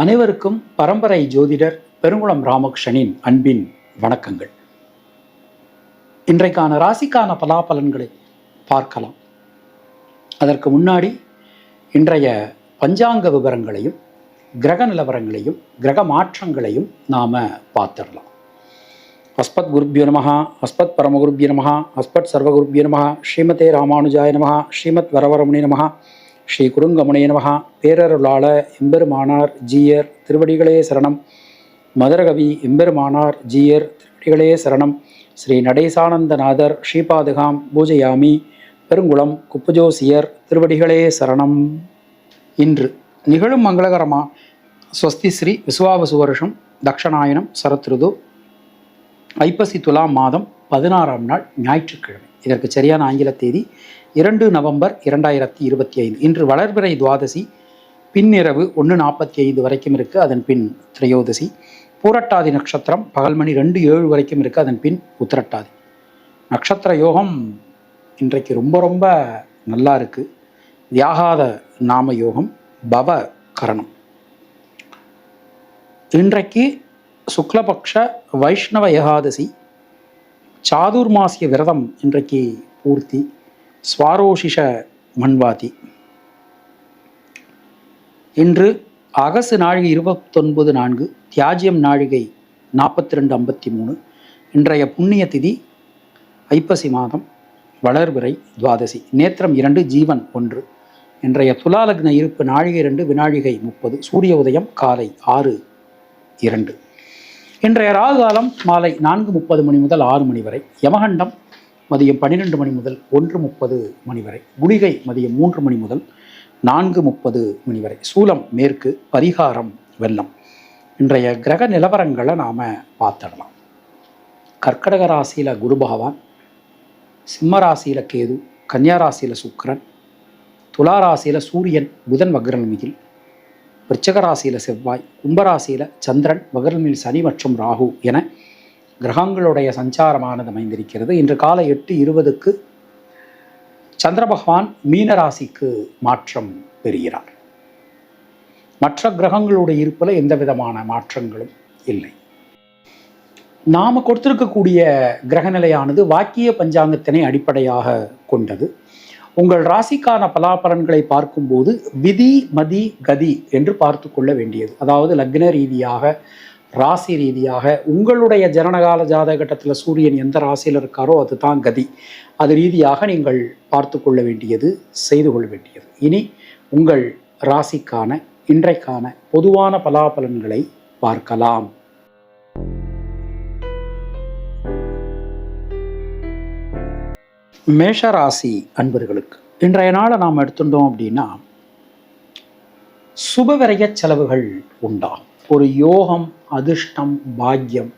அனைவருக்கும் பரம்பரை ஜோதிடர் பெருங்குளம் ராமகிருஷ்ணனின் அன்பின் வணக்கங்கள். இன்றைக்கான ராசிக்கான பலாபலன்களை பார்க்கலாம். அதற்கு முன்னாடி இன்றைய பஞ்சாங்க விவரங்களையும் கிரக நிலவரங்களையும் கிரக மாற்றங்களையும் நாம பார்த்துடலாம். அஸ்பத் குருபியோ நமஹ, அஸ்பத் பரமகுருபியோ நமஹ, அஸ்பத் சர்வகுருபியோ நமஹ, ஸ்ரீமதே ராமானுஜாய நமஹ, ஸ்ரீமத் வரவரமுனி நமஹ, ஸ்ரீ குருங்கமுனே நமஹா. பேரருளாள எம்பெருமானார் ஜீயர் திருவடிகளே சரணம். மதுரகவி எம்பெருமானார் ஜீயர் திருவடிகளே சரணம். ஸ்ரீ நடேசானந்தநாதர் ஸ்ரீபாதுகாம் பூஜையாமி. பெருங்குளம் குப்புஜோசியர் திருவடிகளே சரணம். இன்று நிகழும் மங்களகரமா ஸ்வஸ்தி ஸ்ரீ விசுவாவசு வருஷம் தக்ஷணாயனம் சரத்ருது ஐப்பசி துலாம் மாதம் 16ஆம் நாள் ஞாயிற்றுக்கிழமை. இதற்கு சரியான ஆங்கில தேதி 2 நவம்பர் 2025. இன்று வளர்பிறை துவாதசி பின்னிரவு 1:45 வரைக்கும் இருக்குது. அதன் பின் திரையோதசி. பூரட்டாதி நட்சத்திரம் பகல் மணி 2:07 வரைக்கும் இருக்குது. அதன் பின் உத்திரட்டாதி நட்சத்திர யோகம் இன்றைக்கு ரொம்ப நல்லா இருக்குது. வியாகாத நாம யோகம், பவ கரணம். இன்றைக்கு சுக்லபக்ஷ வைஷ்ணவ ஏகாதசி, சாதுர்மாசிய விரதம் இன்றைக்கு பூர்த்தி, ஸ்வாரோஷிஷ மண்வாதி. இன்று அகசு நாழிகை 29:04, தியாஜ்யம் நாழிகை 42:53. இன்றைய புண்ணிய திதி ஐப்பசி மாதம் வளர்பிறை துவாதசி. நேத்திரம் 2, ஜீவன் 1. இன்றைய துலாலக்ன இருப்பு நாழிகை 2, வினாழிகை 30. சூரிய உதயம் காலை 6:02. இன்றைய ராகுகாலம் மாலை 4:30 மணி முதல் 6 மணி வரை. யமகண்டம் மதியம் 12 மணி முதல் 1:30 மணி வரை. குளிகை மதியம் 3 மணி முதல் 4:30 மணி வரை. சூலம் மேற்கு. பரிகாரம் வெள்ளம். இன்றைய கிரக நிலவரங்களை நாம் பார்த்துடலாம். கர்க்கடக ராசியில் குரு பகவான், சிம்ம ராசியில் கேது, கன்னியா ராசியில் சுக்கிரன், துலா ராசியில் சூரியன் புதன் வக்ரநிலையில், விருச்சிக ராசியில் செவ்வாய், கும்பராசியில் சந்திரன், வக்ரநிலையில் சனி மற்றும் ராகு என கிரகங்களுடைய சஞ்சாரமானது அமைந்திருக்கிறது. இன்று காலை 8:20 சந்திர பகவான் மீன ராசிக்கு மாற்றம் பெறுகிறார். மற்ற கிரகங்களுடைய இருப்பில் எந்த விதமான மாற்றங்களும் இல்லை. நாம் கொடுத்திருக்கக்கூடிய கிரகநிலையானது வாக்கிய பஞ்சாங்கத்தினை அடிப்படையாக கொண்டது. உங்கள் ராசிக்கான பலாபலன்களை பார்க்கும்போது விதி மதி கதி என்று பார்த்து கொள்ள வேண்டியது. அதாவது லக்ன ரீதியாக, ராசி ரீதியாக உங்களுடைய ஜனனகால ஜாதகட்டத்தில் சூரியன் எந்த ராசியில் இருக்காரோ அதுதான் கதி. அது ரீதியாக நீங்கள் பார்த்து கொள்ள வேண்டியது, செய்து கொள்ள வேண்டியது. இனி உங்கள் ராசிக்கான இன்றைக்கான பொதுவான பலாபலன்களை பார்க்கலாம். மேஷராசி அன்பர்களுக்கு இன்றைய நாளை நாம் எடுத்துட்டோம் அப்படின்னா சுபவிரய செலவுகள் உண்டாகும். ஒரு யோகம், அதிர்ஷ்டம், பாக்கியம்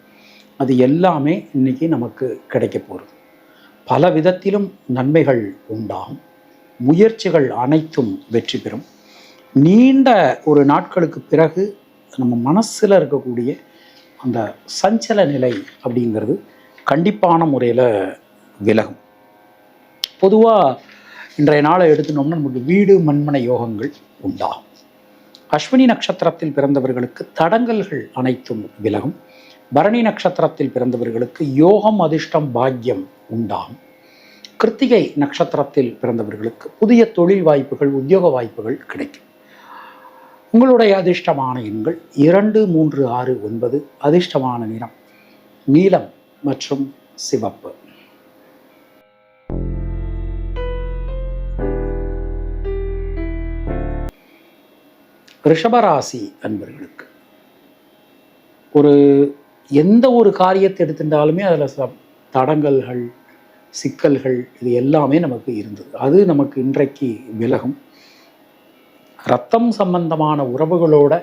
அது எல்லாமே இன்னைக்கு நமக்கு கிடைக்க போகிறது. பல விதத்திலும் நன்மைகள் உண்டாகும். முயற்சிகள் அனைத்தும் வெற்றி பெறும். நீண்ட ஒரு நாட்களுக்கு பிறகு நம்ம மனசில் இருக்கக்கூடிய அந்த சஞ்சல நிலை அப்படிங்கிறது கண்டிப்பான முறையில் விலகும். பொதுவாக இன்றைய நாளை எடுத்துனோம்னா நமக்கு வீடு மண்மனை யோகங்கள் உண்டாகும். அஸ்வினி நட்சத்திரத்தில் பிறந்தவர்களுக்கு தடங்கல்கள் அனைத்தும் விலகும். பரணி நட்சத்திரத்தில் பிறந்தவர்களுக்கு யோகம், அதிர்ஷ்டம், பாக்கியம் உண்டாகும். கிருத்திகை நட்சத்திரத்தில் பிறந்தவர்களுக்கு புதிய தொழில் வாய்ப்புகள், உத்தியோக வாய்ப்புகள் கிடைக்கும். உங்களுடைய அதிர்ஷ்டமான எண்கள் 2, 3, 6, 9. அதிர்ஷ்டமான நிறம் நீலம் மற்றும் சிவப்பு. ரிஷபராசி அன்பர்களுக்கு எந்த ஒரு காரியத்தை எடுத்துட்டாலுமே அதில் தடங்கல்கள், சிக்கல்கள் இது எல்லாமே நமக்கு இருந்தது. அது நமக்கு இன்றைக்கு விலகும். இரத்தம் சம்பந்தமான உறவுகளோட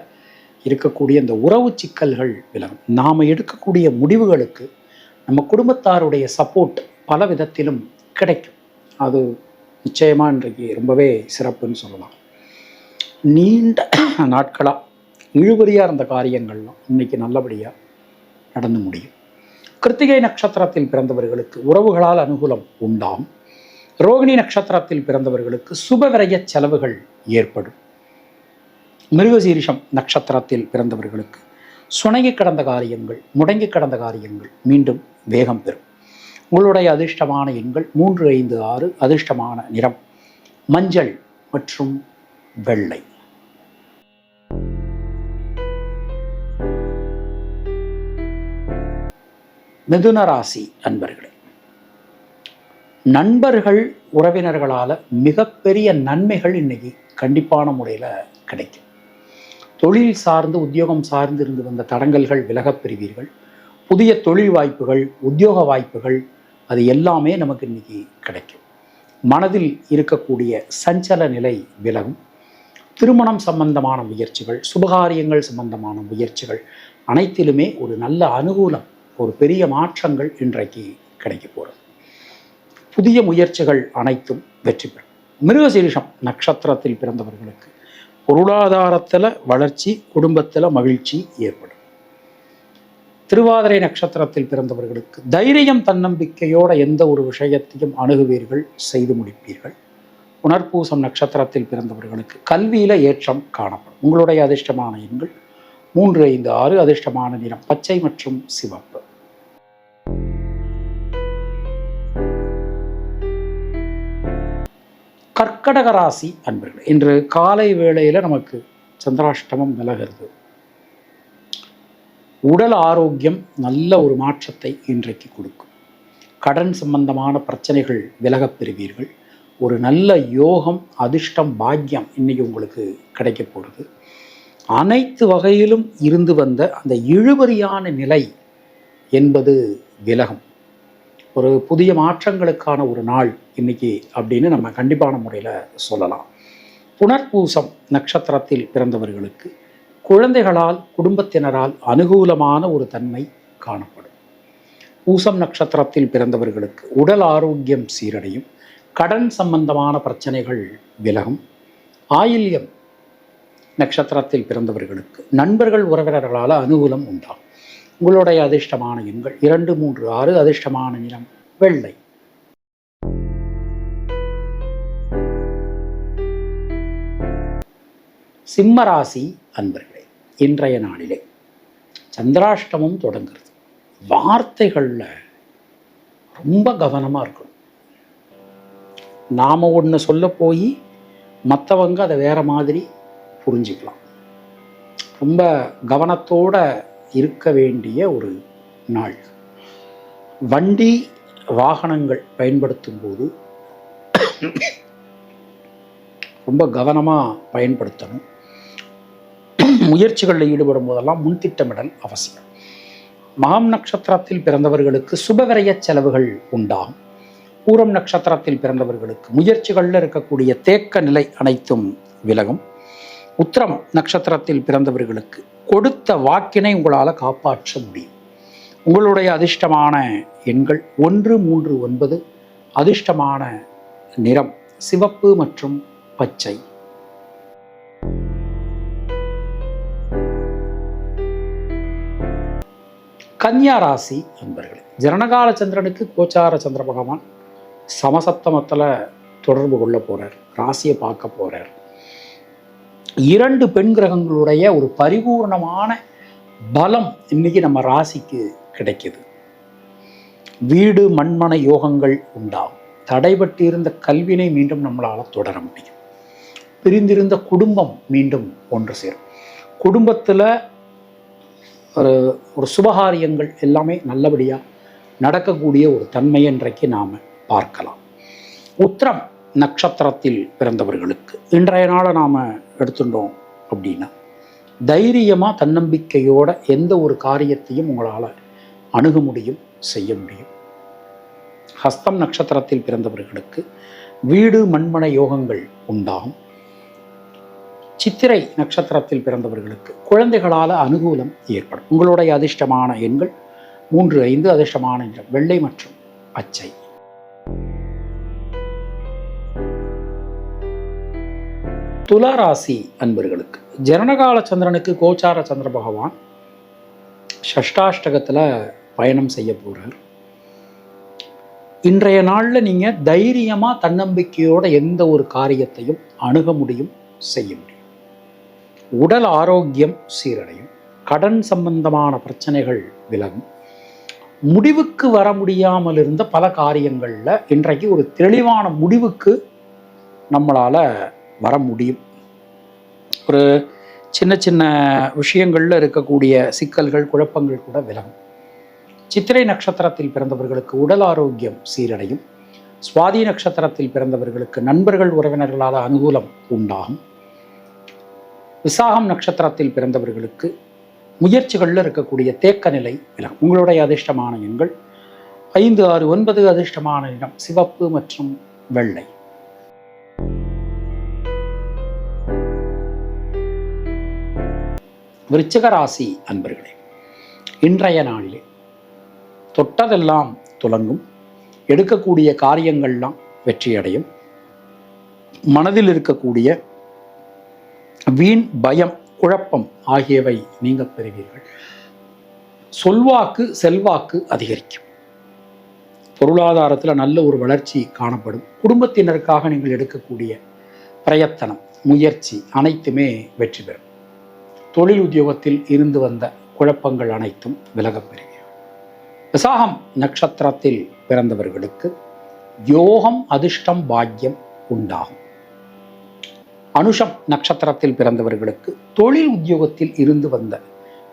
இருக்கக்கூடிய இந்த உறவு சிக்கல்கள் விலகும். நாம் எடுக்கக்கூடிய முடிவுகளுக்கு நம்ம குடும்பத்தாருடைய சப்போர்ட் பல விதத்திலும் கிடைக்கும். அது நிச்சயமாக இன்றைக்கு ரொம்பவே சிறப்புன்னு சொல்லலாம். நீண்ட நாட்களாக இழுபறியாக இருந்த காரியங்கள்லாம் இன்னைக்கு நல்லபடியாக நடந்து முடியும். கிருத்திகை நட்சத்திரத்தில் பிறந்தவர்களுக்கு உறவுகளால் அனுகூலம் உண்டாகும். ரோகிணி நட்சத்திரத்தில் பிறந்தவர்களுக்கு சுபவிரய செலவுகள் ஏற்படும். மிருகசீரிஷம் நட்சத்திரத்தில் பிறந்தவர்களுக்கு சுணங்கி கடந்த காரியங்கள், முடங்கி கடந்த காரியங்கள் மீண்டும் வேகம் பெறும். உங்களுடைய அதிர்ஷ்டமான எண்கள் 3, 5, 6. அதிர்ஷ்டமான நிறம் மஞ்சள் மற்றும் வெள்ளை. மிதுன ராசி அன்பர்களே, நண்பர்கள் உறவினர்களால் மிகப்பெரிய நன்மைகள் இன்னைக்கு கண்டிப்பான முறையில் கிடைக்கும். தொழில் சார்ந்து உத்தியோகம் சார்ந்து இருந்து வந்த தடங்கல்கள் விலகப் பெறுவீர்கள். புதிய தொழில் வாய்ப்புகள், உத்தியோக வாய்ப்புகள் அது எல்லாமே நமக்கு இன்னைக்கு கிடைக்கும். மனதில் இருக்கக்கூடிய சஞ்சல நிலை விலகும். திருமணம் சம்பந்தமான முயற்சிகள், சுபகாரியங்கள் சம்பந்தமான முயற்சிகள் அனைத்திலுமே ஒரு நல்ல அனுகூலம், ஒரு பெரிய மாற்றங்கள் இன்றைக்கு கிடைக்க போகிறது. புதிய முயற்சிகள் அனைத்தும் வெற்றி பெறும். மிருகசீரிஷம் நட்சத்திரத்தில் பிறந்தவர்களுக்கு பொருளாதாரத்தில் வளர்ச்சி, குடும்பத்தில் மகிழ்ச்சி ஏற்படும். திருவாதிரை நட்சத்திரத்தில் பிறந்தவர்களுக்கு தைரியம், தன்னம்பிக்கையோட எந்த ஒரு விஷயத்தையும் அணுகுவீர்கள், செய்து முடிப்பீர்கள். புனர்பூசம் நட்சத்திரத்தில் பிறந்தவர்களுக்கு கல்வியில ஏற்றம் காணப்படும். உங்களுடைய அதிர்ஷ்டமான எண்கள் 3, 5, 6. அதிர்ஷ்டமான நிறம் பச்சை மற்றும் சிவப்பு. கர்க்கடக ராசி அன்பர்கள், இன்று காலை வேளையில் நமக்கு சந்திராஷ்டமம் விலகிறது. உடல் ஆரோக்கியம் நல்ல ஒரு மாற்றத்தை இன்றைக்கு கொடுக்கும். கடன் சம்பந்தமான பிரச்சனைகள் விலகப் பெறுவீர்கள். ஒரு நல்ல யோகம், அதிர்ஷ்டம், பாக்கியம் இன்னைக்கு உங்களுக்கு கிடைக்க போகிறது. அனைத்து வகையிலும் இருந்து வந்த அந்த இழுபறியான நிலை என்பது விலகும். ஒரு புதிய மாற்றங்களுக்கான ஒரு நாள் இன்னைக்கு அப்படின்னு நம்ம கண்டிப்பான முறையில் சொல்லலாம். புனர்பூசம் நட்சத்திரத்தில் பிறந்தவர்களுக்கு குழந்தைகளால், குடும்பத்தினரால் அனுகூலமான ஒரு தன்மை காணப்படும். பூசம் நட்சத்திரத்தில் பிறந்தவர்களுக்கு உடல் ஆரோக்கியம் சீரடையும். கடன் சம்பந்தமான பிரச்சனைகள் விலகும். ஆயில்யம் நட்சத்திரத்தில் பிறந்தவர்களுக்கு நண்பர்கள், உறவினர்களால் அனுகூலம் உண்டாகும். உங்களுடைய அதிர்ஷ்டமான எண்கள் 2, 3, 6. அதிர்ஷ்டமான நிறம் வெள்ளை. சிம்மராசி அன்பர்களே, இன்றைய நாளிலே சந்திராஷ்டமம் தொடங்குறது. வார்த்தைகளில் ரொம்ப கவனமாக இருக்கணும். நாம் ஒன்று சொல்ல போய் மற்றவங்க அதை வேற மாதிரி புரிஞ்சுக்கலாம். ரொம்ப கவனத்தோட இருக்க வேண்டிய ஒரு நாள். வண்டி வாகனங்கள் பயன்படுத்தும் போது ரொம்ப கவனமாக பயன்படுத்தணும். முயற்சிகளில் ஈடுபடும் போதெல்லாம் முன்திட்டமிடல் அவசியம். மகம் நட்சத்திரத்தில் பிறந்தவர்களுக்கு சுபவிரய செலவுகள் உண்டாகும். பூரம் நட்சத்திரத்தில் பிறந்தவர்களுக்கு முயற்சிகளில் இருக்கக்கூடிய தேக்க நிலை அனைத்தும் விலகும். உத்திரம் நட்சத்திரத்தில் பிறந்தவர்களுக்கு கொடுத்த வாக்கினை உங்களால் காப்பாற்ற முடியும். உங்களுடைய அதிர்ஷ்டமான எண்கள் 1, 3, 9. அதிர்ஷ்டமான நிறம் சிவப்பு மற்றும் பச்சை. கன்னியா ராசி அன்பர்களே, ஜனனகால சந்திரனுக்கு கோச்சார சந்திர பகவான் சமசப்தமத்தில் தொடர்பு கொள்ள போறார். ராசியை பார்க்க போறார். 2 பெண் கிரகங்களுடைய ஒரு பரிபூர்ணமான பலம் இன்னைக்கு நம்ம ராசிக்கு கிடைக்குது. வீடு மண்மன யோகங்கள் உண்டாகும். தடைபட்டு இருந்த கல்வினை மீண்டும் நம்மளால் தொடர முடியும். பிரிந்திருந்த குடும்பம் மீண்டும் ஒன்று சேரும். குடும்பத்தில் ஒரு சுபகாரியங்கள் எல்லாமே நல்லபடியாக நடக்கக்கூடிய ஒரு தன்மை இன்றைக்கு நாம் பார்க்கலாம். உத்திரம் நட்சத்திரத்தில் பிறந்தவர்களுக்கு இன்றைய நாளை நாம் எடுத்துட்டோம் அப்படின்னா தைரியமாக, தன்னம்பிக்கையோட எந்த ஒரு காரியத்தையும் உங்களால் அணுக முடியும், செய்ய முடியும். ஹஸ்தம் நட்சத்திரத்தில் பிறந்தவர்களுக்கு வீடு மண்மன யோகங்கள் உண்டாகும். சித்திரை நட்சத்திரத்தில் பிறந்தவர்களுக்கு குழந்தைகளால் அனுகூலம் ஏற்படும். உங்களுடைய அதிர்ஷ்டமான எண்கள் 3, 5. அதிர்ஷ்டமான நிறம் வெள்ளை மற்றும் பச்சை. துலா ராசி அன்பர்களுக்கு ஜனனகால சந்திரனுக்கு கோச்சார சந்திர பகவான் ஷஷ்டாஷ்டகத்தில் பயணம் செய்ய போகிறார். இன்றைய நாளில் நீங்கள் தைரியமாக, தன்னம்பிக்கையோட எந்த ஒரு காரியத்தையும் அணுக முடியும், செய்ய முடியும். உடல் ஆரோக்கியம் சீரடையும். கடன் சம்பந்தமான பிரச்சனைகள் விலகும். முடிவுக்கு வர முடியாமல் இருந்த பல காரியங்களில் இன்றைக்கு ஒரு தெளிவான முடிவுக்கு நம்மளால் வர முடியும். ஒரு சின்ன சின்ன விஷயங்களில் இருக்கக்கூடிய சிக்கல்கள் குழப்பங்கள் கூட விலகும். சித்திரை நட்சத்திரத்தில் பிறந்தவர்களுக்கு உடல் ஆரோக்கியம் சீரடையும். சுவாதி நட்சத்திரத்தில் பிறந்தவர்களுக்கு நண்பர்கள் உறவினர்களால் அனுகூலம் உண்டாகும். விசாகம் நட்சத்திரத்தில் பிறந்தவர்களுக்கு முயற்சிகளில் இருக்கக்கூடிய தேக்க நிலை விலகும். உங்களுடைய அதிர்ஷ்டமான எண்கள் 5, 6, 9. அதிர்ஷ்டமான நிறம் சிவப்பு மற்றும் வெள்ளை. விருச்சிக ராசி அன்பர்களே, இன்றைய நாளிலே தொட்டதெல்லாம் துலங்கும். எடுக்கக்கூடிய காரியங்கள்லாம் வெற்றியடையும். மனதில் இருக்கக்கூடிய வீண் பயம் குழப்பம் ஆகியவை நீங்க பெறுவீர்கள். சொல்வாக்கு செல்வாக்கு அதிகரிக்கும். பொருளாதாரத்தில் நல்ல ஒரு வளர்ச்சி காணப்படும். குடும்பத்தினருக்காக நீங்கள் எடுக்கக்கூடிய பிரயத்தனம் முயற்சி அனைத்துமே வெற்றி பெறும். தொழில் உத்தியோகத்தில் இருந்து வந்த குழப்பங்கள் அனைத்தும் விலகப் பெறுவீர்கள். விசாகம் நட்சத்திரத்தில் பிறந்தவர்களுக்கு யோகம் அதிர்ஷ்டம் பாக்கியம் உண்டாகும். அனுஷம் நட்சத்திரத்தில் பிறந்தவர்களுக்கு தொழில் உத்தியோகத்தில் இருந்து வந்த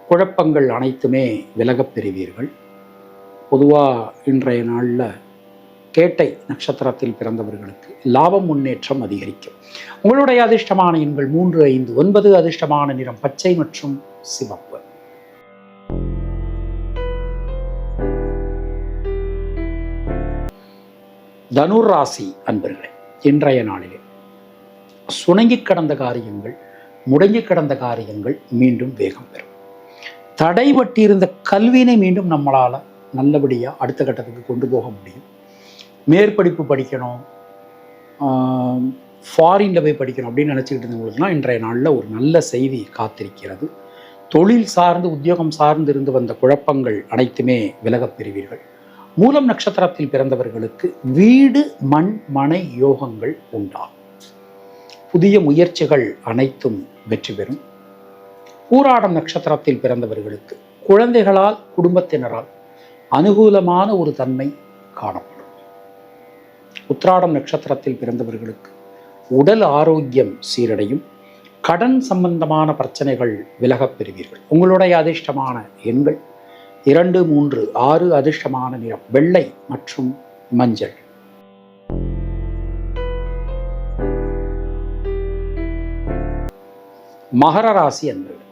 குழப்பங்கள் அனைத்துமே விலகப் பெறுவீர்கள். பொதுவாக இன்றைய நாளில் கேட்டை நட்சத்திரத்தில் பிறந்தவர்களுக்கு லாபம் முன்னேற்றம் அதிகரிக்கும். உங்களுடைய அதிர்ஷ்டமான எண்கள் 3, 5, 9. அதிர்ஷ்டமான நிறம் பச்சை மற்றும் சிவப்பு. தனுர் ராசி அன்பர்களே, இன்றைய நாளிலே சுணங்கி கடந்த காரியங்கள் முடங்கி கடந்த காரியங்கள் மீண்டும் வேகம் பெறும். தடைபட்டிருந்த கல்வியினை மீண்டும் நம்மளால் நல்லபடியாக அடுத்த கட்டத்துக்கு கொண்டு போக முடியும். மேற்படிப்பு படிக்கணும், ஃபாரினில் போய் படிக்கணும் அப்படின்னு நினச்சிக்கிட்டு இருந்தவங்களுக்குலாம் இன்றைய நாளில் ஒரு நல்ல செய்தி காத்திருக்கிறது. தொழில் சார்ந்து உத்தியோகம் சார்ந்து இருந்து வந்த குழப்பங்கள் அனைத்துமே விலகப் பெறுவீர்கள். மூலம் நட்சத்திரத்தில் பிறந்தவர்களுக்கு வீடு மண் மனை யோகங்கள் உண்டாகும். புதிய முயற்சிகள் அனைத்தும் வெற்றி பெறும். பூராடம் நட்சத்திரத்தில் பிறந்தவர்களுக்கு குழந்தைகளால் குடும்பத்தினரால் அனுகூலமான ஒரு தன்மை காணப்படும். உத்திராடம் நட்சத்திரத்தில் பிறந்தவர்களுக்கு உடல் ஆரோக்கியம் சீரடையும். கடன் சம்பந்தமான பிரச்சனைகள் விலகப் பெறுவீர்கள். உங்களுடைய அதிர்ஷ்டமான எண்கள் 2, 3, 6. அதிர்ஷ்டமான நிறம் வெள்ளை மற்றும் மஞ்சள். மகர ராசி என்பது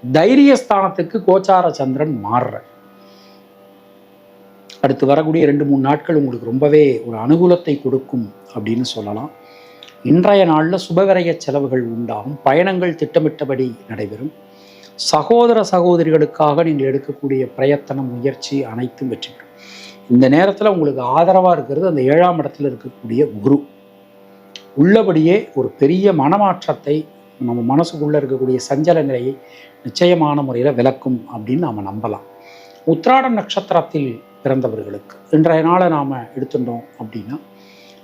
தைரியஸ்தானத்துக்கு கோச்சார சந்திரன் மாறுற அடுத்து வரக்கூடிய 2-3 நாட்கள் உங்களுக்கு ரொம்பவே ஒரு அனுகூலத்தை கொடுக்கும் அப்படின்னு சொல்லலாம். இன்றைய நாளில் சுபவிரய செலவுகள் உண்டாகும். பயணங்கள் திட்டமிட்டபடி நடைபெறும். சகோதர சகோதரிகளுக்காக நீங்கள் எடுக்கக்கூடிய பிரயத்தனம் முயற்சி அனைத்தும் வெற்றி பெறும். இந்த நேரத்தில் உங்களுக்கு ஆதரவாக இருக்கிறது அந்த 7ஆம் இடத்துல இருக்கக்கூடிய குரு. உள்ளபடியே ஒரு பெரிய மனமாற்றத்தை நம்ம மனசுக்குள்ளே இருக்கக்கூடிய சஞ்சல நிலையை நிச்சயமான முறையில் விளக்கும் அப்படின்னு நாம் நம்பலாம். உத்திராடம் நட்சத்திரத்தில் பிறந்தவர்களுக்கு இன்றைய நாளை நாம் எடுத்துட்டோம் அப்படின்னா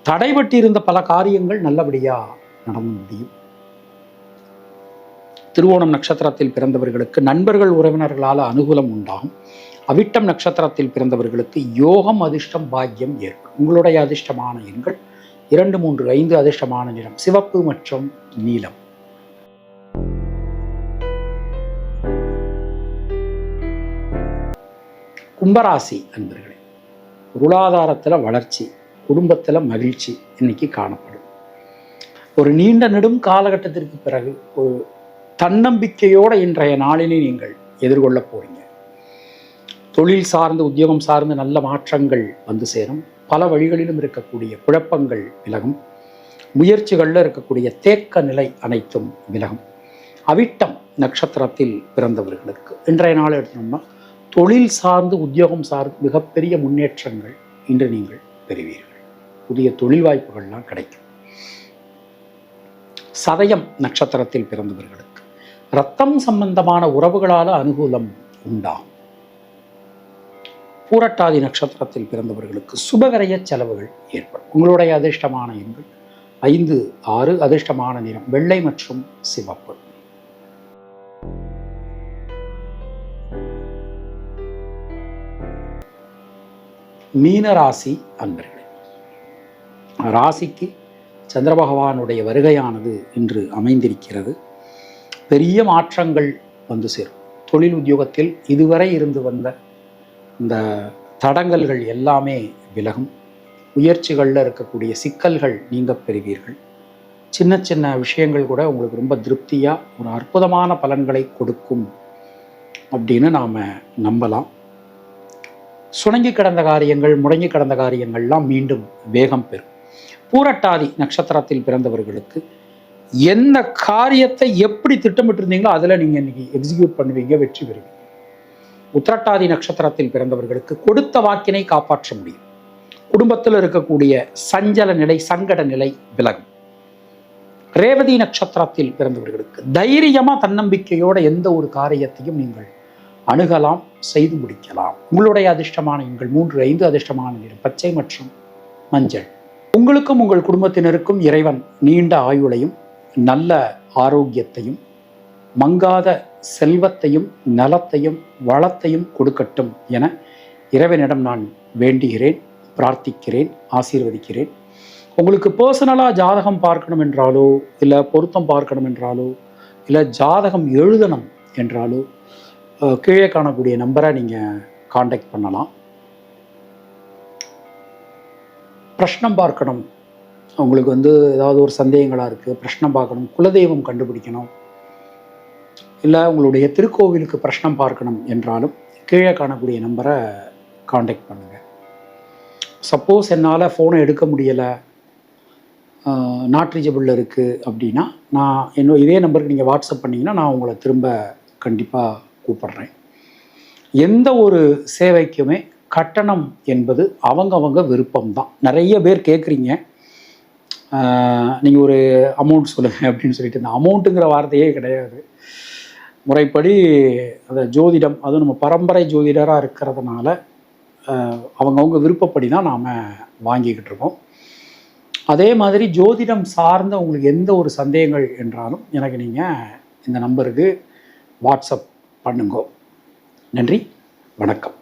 தடைபட்டு இருந்த பல காரியங்கள் நல்லபடியாக நடந்து முடியும். திருவோணம் நட்சத்திரத்தில் பிறந்தவர்களுக்கு நண்பர்கள் உறவினர்களால் அனுகூலம் உண்டாகும். அவிட்டம் நட்சத்திரத்தில் பிறந்தவர்களுக்கு யோகம் அதிர்ஷ்டம் பாக்கியம் ஏற்படும். உங்களுடைய அதிர்ஷ்டமான எண்கள் 2, 3, 5. அதிர்ஷ்டமான நிறம் சிவப்பு மற்றும் நீலம். கும்பராசி அன்பர்களே, பொருளாதாரத்தில் வளர்ச்சி, குடும்பத்தில் மகிழ்ச்சி இன்னைக்கு காணப்படும். ஒரு நீண்ட நெடும் காலகட்டத்திற்கு பிறகு ஒரு தன்னம்பிக்கையோடு இன்றைய நாளிலே நீங்கள் எதிர்கொள்ள போறீங்க. தொழில் சார்ந்து உத்தியோகம் சார்ந்து நல்ல மாற்றங்கள் வந்து சேரும். பல வழிகளிலும் இருக்கக்கூடிய குழப்பங்கள் விலகும். முயற்சிகளில் இருக்கக்கூடிய தேக்க நிலை அனைத்தும் விலகும். அவிட்டம் நட்சத்திரத்தில் பிறந்தவர்களுக்கு இன்றைய நாள் எடுத்தோம்னா தொழில் சார்ந்து உத்தியோகம் சார்ந்து மிகப்பெரிய முன்னேற்றங்கள் இன்று நீங்கள் பெறுவீர்கள். புதிய தொழில் வாய்ப்புகள்லாம் கிடைக்கும். சதயம் நட்சத்திரத்தில் பிறந்தவர்களுக்கு இரத்தம் சம்பந்தமான உறவுகளால் அனுகூலம் உண்டாகும். பூரட்டாதி நட்சத்திரத்தில் பிறந்தவர்களுக்கு சுபவிரய செலவுகள் ஏற்படும். உங்களுடைய அதிர்ஷ்டமான எண்கள் 5, 6. அதிர்ஷ்டமான நிறம் வெள்ளை மற்றும் சிவப்பு. மீனராசி அன்பர்களே, ராசிக்கு சந்திர பகவானுடைய வருகையானது இன்று அமைந்திருக்கிறது. பெரிய மாற்றங்கள் வந்து சேரும். தொழில் உத்தியோகத்தில் இதுவரை இருந்து வந்த இந்த தடங்கல்கள் எல்லாமே விலகும். முயற்சிகளில் இருக்கக்கூடிய சிக்கல்கள் நீங்க பெறுவீர்கள். சின்ன சின்ன விஷயங்கள் கூட உங்களுக்கு ரொம்ப திருப்தியாக ஒரு அற்புதமான பலன்களை கொடுக்கும் அப்படின்னு நாம் நம்பலாம். சுணங்கி கிடந்த காரியங்கள், முடங்கி கிடந்த காரியங்கள்லாம் மீண்டும் வேகம் பெறும். பூரட்டாதி நட்சத்திரத்தில் பிறந்தவர்களுக்கு எந்த காரியத்தை எப்படி திட்டமிட்டிருந்தீங்களோ அதில் நீங்கள் இன்னைக்கு எக்ஸிக்யூட் பண்ணுவீங்க, வெற்றி பெறுவீங்க. உத்திரட்டாதி நட்சத்திரத்தில் பிறந்தவர்களுக்கு கொடுத்த வாக்கினை காப்பாற்ற முடியும். குடும்பத்தில் இருக்கக்கூடிய சஞ்சல நிலை, சங்கட நிலை விலகும். ரேவதி நட்சத்திரத்தில் பிறந்தவர்களுக்கு தைரியமா தன்னம்பிக்கையோட எந்த ஒரு காரியத்தையும் நீங்கள் அணுகலாம், செய்து முடிக்கலாம். உங்களுடைய அதிர்ஷ்டமான எண்கள் 3, 5. அதிர்ஷ்டமான நிறம் பச்சை மற்றும் மஞ்சள். உங்களுக்கும் உங்கள் குடும்பத்தினருக்கும் இறைவன் நீண்ட ஆயுளையும் நல்ல ஆரோக்கியத்தையும் மங்காத செல்வத்தையும் நலத்தையும் வளத்தையும் கொடுக்கட்டும் என இறைவனிடம் நான் வேண்டுகிறேன், பிரார்த்திக்கிறேன், ஆசீர்வதிக்கிறேன். உங்களுக்கு பர்சனலாக ஜாதகம் பார்க்கணும் என்றாலோ, இல்லை பொருத்தம் பார்க்கணும் என்றாலோ, இல்லை ஜாதகம் எழுதணும் என்றாலோ கீழே காணக்கூடிய நம்பரை நீங்கள் காண்டாக்ட் பண்ணலாம். பிரஷ்னம் பார்க்கணும், உங்களுக்கு ஏதாவது ஒரு சந்தேகங்களாக இருக்குது, பிரஷ்னம் பார்க்கணும், குலதெய்வம் கண்டுபிடிக்கணும், இல்லை உங்களுடைய திருக்கோவிலுக்கு பிரஷ்னம் பார்க்கணும் என்றாலும் கீழே காணக்கூடிய நம்பரை காண்டாக்ட் பண்ணுங்கள். சப்போஸ் என்னால் ஃபோனை எடுக்க முடியலை, நாட் ரீச்சபிளில் இருக்குது அப்படின்னா நான் இதே நம்பருக்கு நீங்கள் வாட்ஸ்அப் பண்ணிங்கன்னா நான் உங்களை திரும்ப கண்டிப்பாக கூப்பிட்றேன். எந்த ஒரு சேவைக்குமே கட்டணம் என்பது அவங்கவங்க விருப்பம்தான். நிறைய பேர் கேட்குறீங்க, நீங்கள் ஒரு அமௌண்ட் சொல்லுங்கள் அப்படின்னு சொல்லிட்டு. இந்த அமௌண்ட்டுங்கிற வார்த்தையே கிடையாது. முறைப்படி அந்த ஜோதிடம், அதுவும் நம்ம பரம்பரை ஜோதிடராக இருக்கிறதுனால அவங்கவுங்க விருப்பப்படி தான் நாம் வாங்கிக்கிட்டு இருக்கோம். அதே மாதிரி ஜோதிடம் சார்ந்த உங்களுக்கு எந்த ஒரு சந்தேகங்கள் என்றாலும் எனக்கு நீங்கள் இந்த நம்பருக்கு வாட்ஸ்அப் பண்ணுங்க. நன்றி, வணக்கம்.